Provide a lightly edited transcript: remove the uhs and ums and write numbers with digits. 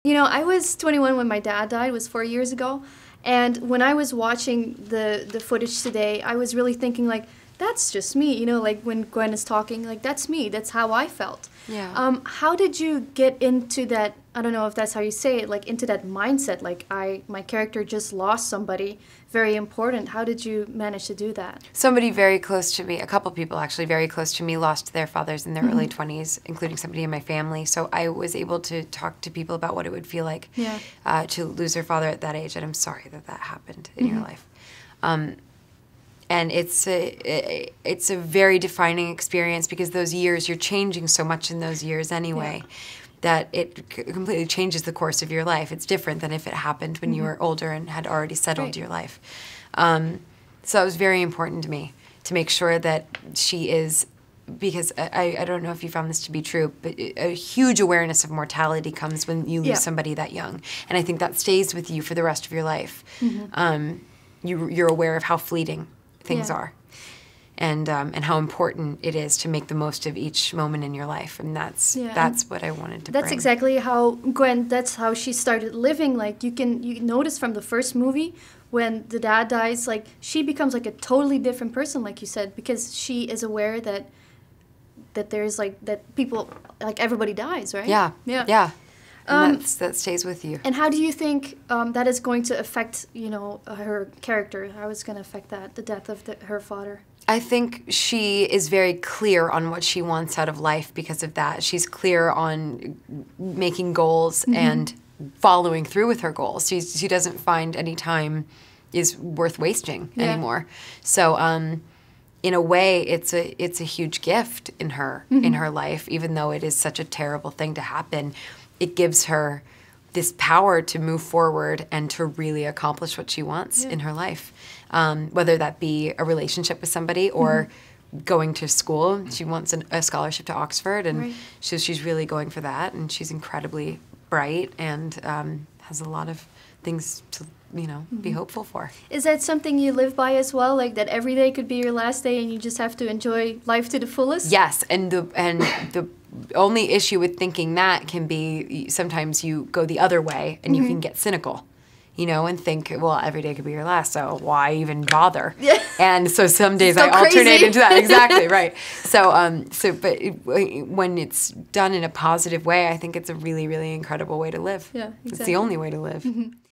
You know, I was 21 when my dad died. It was 4 years ago. And when I was watching the footage today, I was really thinking, like, that's just me. You know, like when Gwen is talking, like, that's me. That's how I felt. Yeah. How did you get into that, I don't know if that's how you say it, like into that mindset? Like, my character just lost somebody very important. How did you manage to do that? Somebody very close to me, a couple people actually very close to me, lost their fathers in their early 20s, including somebody in my family. So I was able to talk to people about what it would feel like to lose their father at that age. And I'm sorry that that happened in your life. And it's a very defining experience because those years, you're changing so much in those years anyway, that it completely changes the course of your life. It's different than if it happened when you were older and had already settled your life. So it was very important to me to make sure that she is, because I don't know if you found this to be true, but a huge awareness of mortality comes when you lose somebody that young. And I think that stays with you for the rest of your life. You're aware of how fleeting things are, and how important it is to make the most of each moment in your life, and that's what I wanted to. That's bring. exactly how Gwen. That's how she started living. Like you notice from the first movie when the dad dies, like she becomes like a totally different person, like you said, because she is aware that there's like that people, like everybody dies, right? Yeah. And that stays with you. And how do you think that is going to affect, you know, her character? How is it going to affect that, the death of her father? I think she is very clear on what she wants out of life because of that. She's clear on making goals and following through with her goals. She doesn't find any time is worth wasting anymore. So in a way, it's a huge gift in her life, even though it is such a terrible thing to happen. It gives her this power to move forward and to really accomplish what she wants in her life, whether that be a relationship with somebody or going to school. She wants a scholarship to Oxford, and so she's really going for that, and she's incredibly bright and has a lot of things to be hopeful for. Is that something you live by as well? Like that every day could be your last day and you just have to enjoy life to the fullest? Yes, and the only issue with thinking that can be sometimes you go the other way and you can get cynical, and think, well, every day could be your last, so why even bother? And so some days I alternate into that. Exactly, right. But when it's done in a positive way, I think it's a really, really incredible way to live. Yeah, exactly. It's the only way to live.